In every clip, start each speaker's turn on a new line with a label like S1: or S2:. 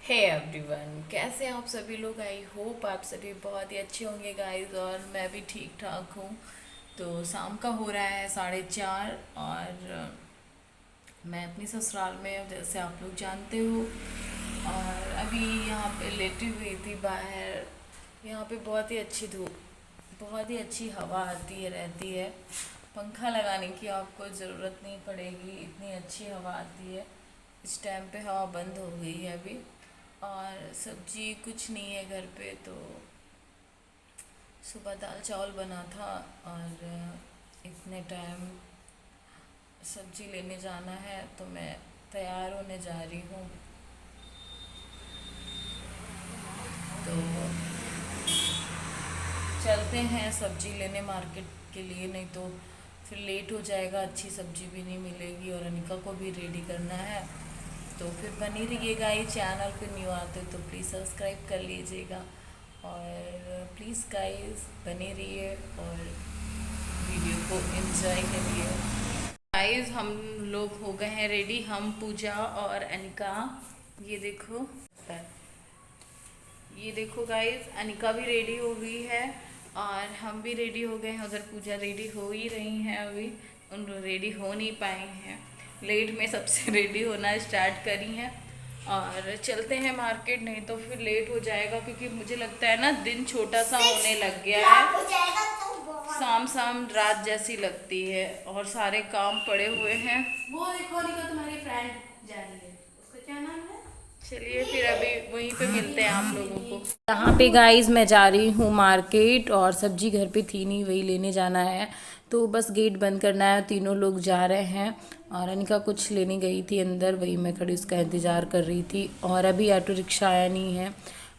S1: Hey everyone, कैसे हैं आप सभी लोग। आई होप आप सभी बहुत ही अच्छे होंगे गाइस, और मैं भी ठीक ठाक हूँ। तो शाम का हो रहा है 4:30 और मैं अपनी ससुराल में हूँ, जैसे आप लोग जानते हो। और अभी यहाँ पे लेटी हुई थी बाहर। यहाँ पे बहुत ही अच्छी धूप, बहुत ही अच्छी हवा आती है रहती है। पंखा लगाने की आपको ज़रूरत नहीं पड़ेगी, इतनी अच्छी हवा आती है। इस टाइम पे हवा बंद हो गई है अभी। और सब्जी कुछ नहीं है घर पे, तो सुबह दाल चावल बना था। और इतने टाइम सब्जी लेने जाना है, तो मैं तैयार होने जा रही हूँ। तो चलते हैं सब्जी लेने मार्केट के लिए, नहीं तो फिर लेट हो जाएगा, अच्छी सब्जी भी नहीं मिलेगी और अनिका को भी रेडी करना है। तो फिर बनी रहिएगा। ये चैनल पे न्यू आते तो प्लीज़ सब्सक्राइब कर लीजिएगा, और प्लीज़ गाइस बने रहिए और वीडियो को एंजॉय करिए। गाइस हम लोग हो गए हैं रेडी, हम पूजा और अनिका। ये देखो, ये देखो गाइस, अनिका भी रेडी हो गई है और हम भी रेडी हो गए हैं। उधर पूजा रेडी हो ही रही हैं, अभी उन रेडी हो नहीं पाए हैं, लेट में सबसे रेडी होना स्टार्ट करी हैं। और चलते हैं मार्केट, नहीं तो फिर लेट हो जाएगा, क्योंकि मुझे लगता है ना दिन छोटा सा होने लग गया है। शाम शाम रात जैसी लगती है और सारे काम पड़े हुए हैं। वो देखो निका, तुम्हारी फ्रेंड जा रही है, उसका क्या नाम है। चलिए फिर अभी वहीं पे मिलते हैं आप लोगों को। यहाँ पे गाइस मैं जा रही हूँ मार्केट, और सब्जी घर पे थी नहीं, वही लेने जाना है। तो बस गेट बंद करना है, तीनों लोग जा रहे हैं। और अनिका कुछ लेने गई थी अंदर, वही मैं खड़ी उसका इंतज़ार कर रही थी। और अभी ऑटो रिक्शा आया नहीं है।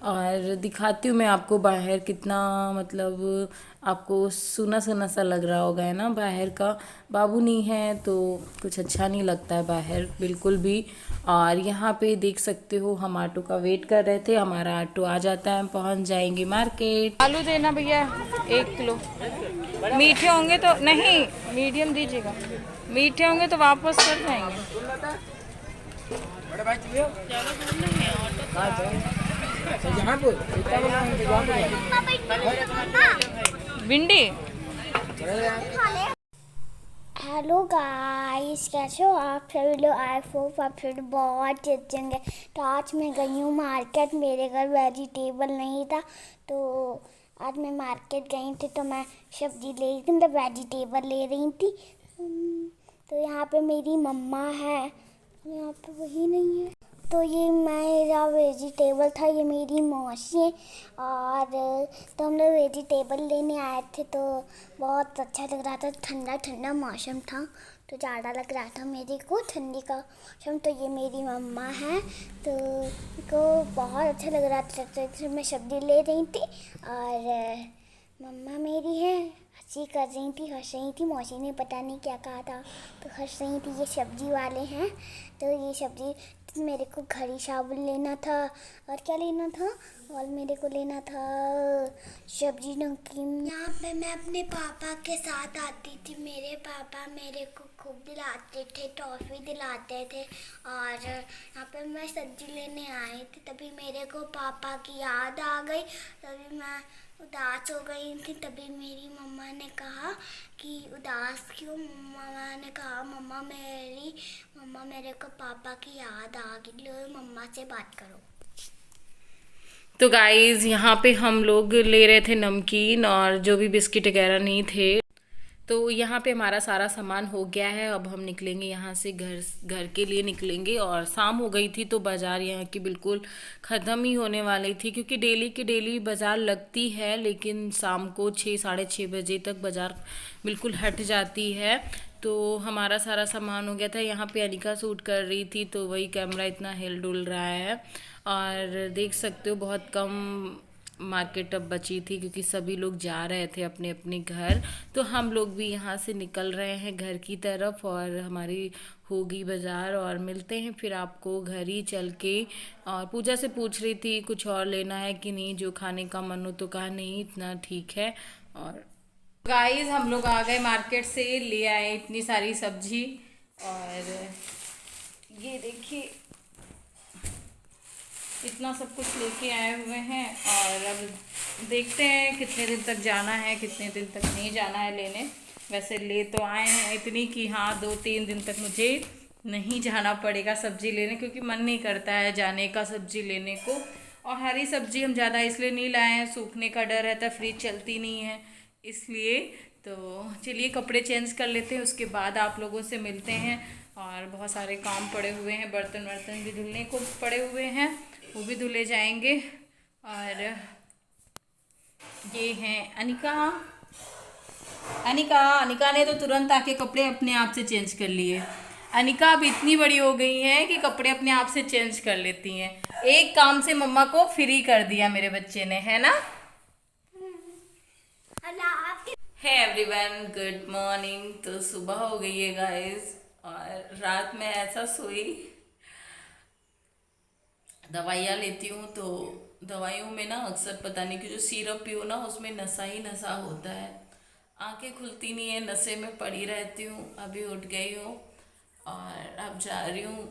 S1: और दिखाती हूँ मैं आपको बाहर कितना, मतलब आपको सुना सुना सा लग रहा होगा, है ना। बाहर का बाबू नहीं है तो कुछ अच्छा नहीं लगता है बाहर बिल्कुल भी। और यहाँ पे देख सकते हो हम ऑटो का वेट कर रहे थे, हमारा ऑटो आ जाता है, हम पहुँच जाएंगे मार्केट। आलू देना भैया 1 किलो। मीठे होंगे तो नहीं, मीडियम दीजिएगा। मीठे होंगे तो वापस कर जाएंगे। भिंडी।
S2: हेलो गाइस, कैसे हो आप सभी लोग। आई होप आप सभी बहुत अच्छे होंगे। तो आज मैं गई हूँ मार्केट, मेरे घर वेजिटेबल नहीं था, तो आज मैं मार्केट गई थी, तो मैं सब्जी ले रही थी, मतलब वेजिटेबल ले रही थी। तो यहाँ पे मेरी मम्मा है, यहाँ पे वही नहीं है। तो ये मेरा वेजिटेबल था, ये मेरी मौसी है। और तो हम लोग वेजिटेबल लेने आए थे, तो बहुत अच्छा लग रहा था, ठंडा ठंडा मौसम था, तो ज़्यादा लग रहा था मेरे को ठंडी का मौसम। तो ये मेरी मम्मा है, तो को बहुत अच्छा लग रहा था, तो मैं सब्जी ले रही थी। और मम्मा मेरी है, हंसी कर रही थी, हंस रही थी। मौसी ने पता नहीं क्या कहा था, तो हंस रही थी। ये सब्जी वाले हैं, तो ये सब्जी मेरे को खड़ी साबुन लेना था, और क्या लेना था, और मेरे को लेना था सब्जी नमकीन। यहाँ पे मैं अपने पापा के साथ आती थी, मेरे पापा मेरे को खूब दिलाते थे, टॉफ़ी दिलाते थे। और यहाँ पे मैं सब्जी लेने आई थी, तभी मेरे को पापा की याद आ गई, तभी मैं उदास हो गई थी। तभी मेरी मम्मा ने कहा कि उदास क्यों। मम्मा ने कहा मम्मा मेरे को पापा की याद आ गई, लो मम्मा से बात करो।
S1: तो गाइस यहाँ पे हम लोग ले रहे थे नमकीन, और जो भी बिस्किट वगैरह नहीं थे। तो यहाँ पे हमारा सारा सामान हो गया है, अब हम निकलेंगे यहाँ से, घर के लिए निकलेंगे। और शाम हो गई थी, तो बाज़ार यहाँ की बिल्कुल ख़त्म ही होने वाली थी, क्योंकि डेली की डेली बाज़ार लगती है, लेकिन शाम को 6 साढ़े 6 बजे तक बाज़ार बिल्कुल हट जाती है। तो हमारा सारा सामान हो गया था। यहाँ पे अनिका शूट कर रही थी, तो वही कैमरा इतना हिल डुल रहा है। और देख सकते हो बहुत कम मार्केट अब बची थी, क्योंकि सभी लोग जा रहे थे अपने अपने घर। तो हम लोग भी यहाँ से निकल रहे हैं घर की तरफ, और हमारी होगी बाज़ार, और मिलते हैं फिर आपको घर ही चल के। और पूजा से पूछ रही थी कुछ और लेना है कि नहीं, जो खाने का मन हो, तो कहा नहीं इतना ठीक है। और गाइस हम लोग आ गए मार्केट से, ले आए इतनी सारी सब्जी। और ये देखिए, इतना सब कुछ लेके आए हुए हैं और अब देखते हैं कितने दिन तक जाना है, कितने दिन तक नहीं जाना है लेने। वैसे ले तो आए हैं इतनी कि हाँ 2-3 दिन तक मुझे नहीं जाना पड़ेगा सब्जी लेने, क्योंकि मन नहीं करता है जाने का सब्जी लेने को। और हरी सब्जी हम ज़्यादा इसलिए नहीं लाए हैं, सूखने का डर रहता है, फ्रिज चलती नहीं है इसलिए। तो चलिए कपड़े चेंज कर लेते हैं, उसके बाद आप लोगों से मिलते हैं। और बहुत सारे काम पड़े हुए हैं, बर्तन वर्तन भी धुलने को पड़े हुए हैं, वो भी धुले जाएंगे। और ये हैं अनिका। अनिका अनिका ने तो तुरंत आके कपड़े अपने आप से चेंज कर लिए। अनिका अब इतनी बड़ी हो गई है कि कपड़े अपने आप से चेंज कर लेती हैं। एक काम से मम्मा को फ्री कर दिया मेरे बच्चे ने, है ना। है एवरीवन, गुड मॉर्निंग। तो सुबह हो गई है गाइस, और रात में ऐसा सोई। दवाइयाँ लेती हूँ तो दवाइयों में ना अक्सर पता नहीं कि जो सिरप पियो ना उसमें नशा ही नशा होता है। आंखें खुलती नहीं है, नशे में पड़ी रहती हूँ। अभी उठ गई हूँ और अब जा रही हूँ,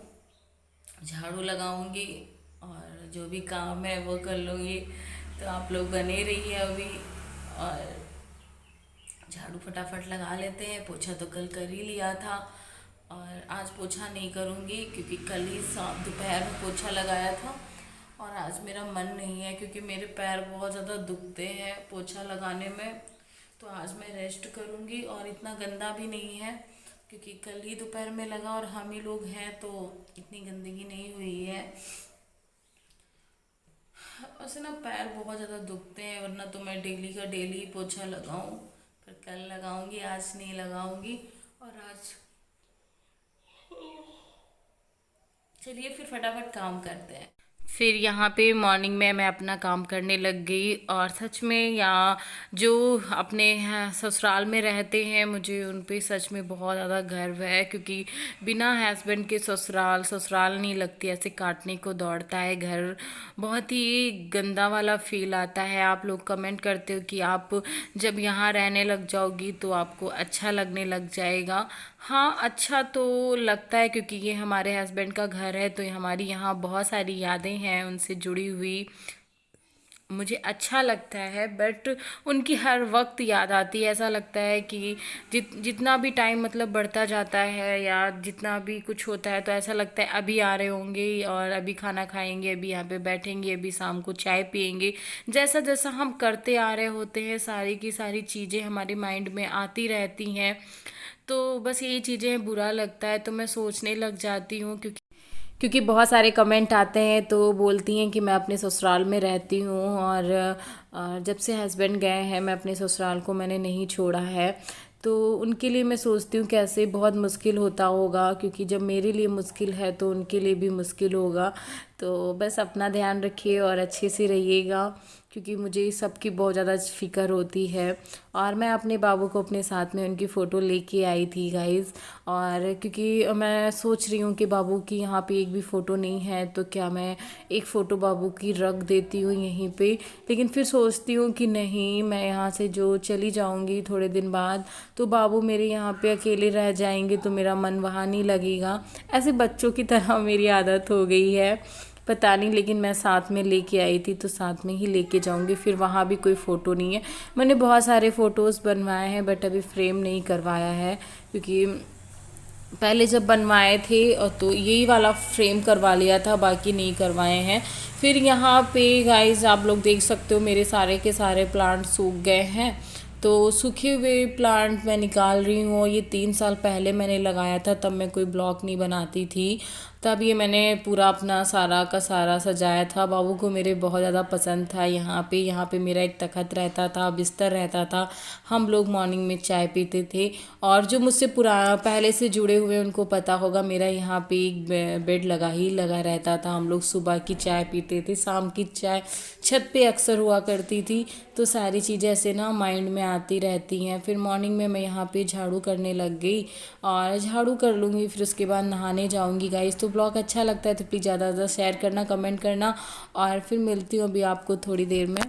S1: झाड़ू लगाऊंगी और जो भी काम है वो कर लूँगी। तो आप लोग बने रहिए अभी, और झाड़ू फटाफट लगा लेते हैं। पोछा तो कल कर ही लिया था और आज पोछा नहीं करूँगी क्योंकि कल ही दोपहर में पोछा लगाया था और आज मेरा मन नहीं है क्योंकि मेरे पैर बहुत ज़्यादा दुखते हैं पोछा लगाने में। तो आज मैं रेस्ट करूँगी और इतना गंदा भी नहीं है क्योंकि कल ही दोपहर में लगा और हम ही लोग हैं तो इतनी गंदगी नहीं हुई है। वैसे ना पैर बहुत ज़्यादा दुखते हैं, वरना तो मैं डेली का डेली पोछा लगाऊँ, पर कल लगाऊंगी, आज नहीं लगाऊंगी। और आज चलिए फिर फटाफट काम करते हैं। फिर यहाँ पे मॉर्निंग में मैं अपना काम करने लग गई और सच में यहाँ जो अपने ससुराल में रहते हैं मुझे उन पे सच में बहुत ज़्यादा गर्व है, क्योंकि बिना हस्बैंड के ससुराल ससुराल नहीं लगती, ऐसे काटने को दौड़ता है घर, बहुत ही गंदा वाला फील आता है। आप लोग कमेंट करते हो कि आप जब यहाँ रहने लग जाओगी तो आपको अच्छा लगने लग जाएगा। हाँ अच्छा तो लगता है क्योंकि ये हमारे हस्बैंड का घर है, तो हमारी यहाँ बहुत सारी यादें हैं उनसे जुड़ी हुई, मुझे अच्छा लगता है। बट उनकी हर वक्त याद आती है, ऐसा लगता है कि जितना भी टाइम मतलब बढ़ता जाता है या जितना भी कुछ होता है तो ऐसा लगता है अभी आ रहे होंगे और अभी खाना खाएंगे, अभी यहाँ पे बैठेंगे, अभी शाम को चाय पियेंगे। जैसा जैसा हम करते आ रहे होते हैं सारी की सारी चीज़ें हमारे माइंड में आती रहती हैं, तो बस यही चीज़ें बुरा लगता है तो मैं सोचने लग जाती हूँ। क्योंकि बहुत सारे कमेंट आते हैं तो बोलती हैं कि मैं अपने ससुराल में रहती हूँ और जब से हस्बैंड गए हैं मैं अपने ससुराल को मैंने नहीं छोड़ा है। तो उनके लिए मैं सोचती हूँ कैसे बहुत मुश्किल होता होगा, क्योंकि जब मेरे लिए मुश्किल है तो उनके लिए भी मुश्किल होगा। तो बस अपना ध्यान रखिए और अच्छे से रहिएगा, क्योंकि मुझे सबकी बहुत ज़्यादा फ़िक्र होती है। और मैं अपने बाबू को अपने साथ में उनकी फ़ोटो लेके आई थी गाइज़, और क्योंकि मैं सोच रही हूँ कि बाबू की यहाँ पे एक भी फ़ोटो नहीं है तो क्या मैं एक फ़ोटो बाबू की रख देती हूँ यहीं पे। लेकिन फिर सोचती हूँ कि नहीं, मैं यहाँ से जो चली जाऊँगी थोड़े दिन बाद तो बाबू मेरे यहाँ पे अकेले रह जाएंगे तो मेरा मन वहाँ नहीं लगेगा। ऐसे बच्चों की तरह मेरी आदत हो गई है, पता नहीं, लेकिन मैं साथ में लेके आई थी तो साथ में ही लेके जाऊंगी। फिर वहाँ भी कोई फ़ोटो नहीं है, मैंने बहुत सारे फ़ोटोज़ बनवाए हैं बट अभी फ्रेम नहीं करवाया है, क्योंकि पहले जब बनवाए थे तो यही वाला फ्रेम करवा लिया था, बाकी नहीं करवाए हैं। फिर यहाँ पे गाइस आप लोग देख सकते हो मेरे सारे के सारे प्लांट सूख गए हैं, तो सूखे हुए प्लांट मैं निकाल रही हूँ। ये 3 साल पहले मैंने लगाया था, तब मैं कोई ब्लॉग नहीं बनाती थी, तब ये मैंने पूरा अपना सारा का सारा सजाया था। बाबू को मेरे बहुत ज़्यादा पसंद था। यहाँ पे मेरा एक तखत रहता था, बिस्तर रहता था, हम लोग मॉर्निंग में चाय पीते थे। और जो मुझसे पुराना पहले से जुड़े हुए उनको पता होगा, मेरा यहाँ पे एक बेड लगा रहता था। हम लोग सुबह की चाय पीते थे, शाम की चाय छत पे अक्सर हुआ करती थी। तो सारी चीज़ें ऐसे ना माइंड में आती रहती हैं। फिर मॉर्निंग में मैं यहाँ पे झाड़ू करने लग गई और झाड़ू कर लूँगी, फिर उसके बाद नहाने जाऊँगी गाइस। तो ब्लॉग अच्छा लगता है तो प्लीज़ ज़्यादा ज़्यादा शेयर करना, कमेंट करना, और फिर मिलती हूँ अभी आपको थोड़ी देर में।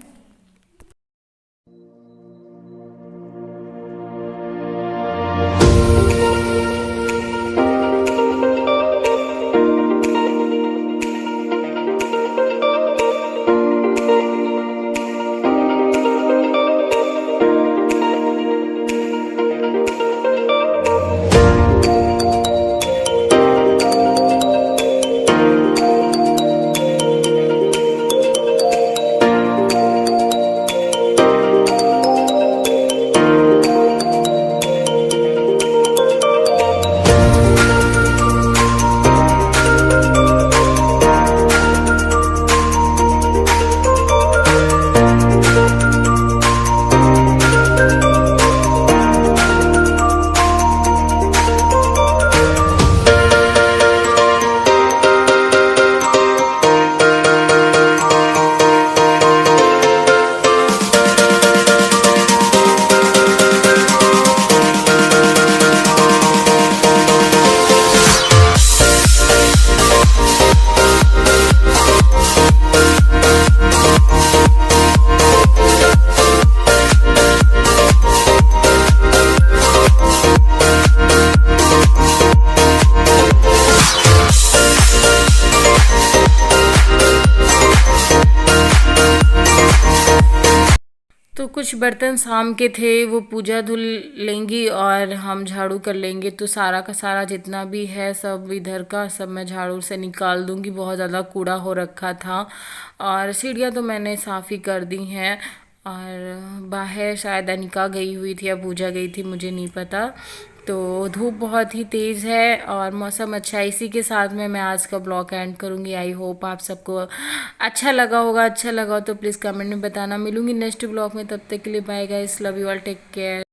S1: कुछ बर्तन शाम के थे वो पूजा धुल लेंगी और हम झाड़ू कर लेंगे, तो सारा का सारा जितना भी है सब इधर का सब मैं झाड़ू से निकाल दूंगी। बहुत ज़्यादा कूड़ा हो रखा था और सीढ़ियाँ तो मैंने साफ़ ही कर दी हैं। और बाहर शायद अनिका गई हुई थी या पूजा गई थी, मुझे नहीं पता। तो धूप बहुत ही तेज़ है और मौसम अच्छा है। इसी के साथ में मैं आज का ब्लॉग एंड करूँगी। आई होप आप सबको अच्छा लगा होगा। अच्छा लगा हो तो प्लीज़ कमेंट में बताना। मिलूँगी नेक्स्ट ब्लॉग में, तब तक के लिए bye guys, love you all, take care.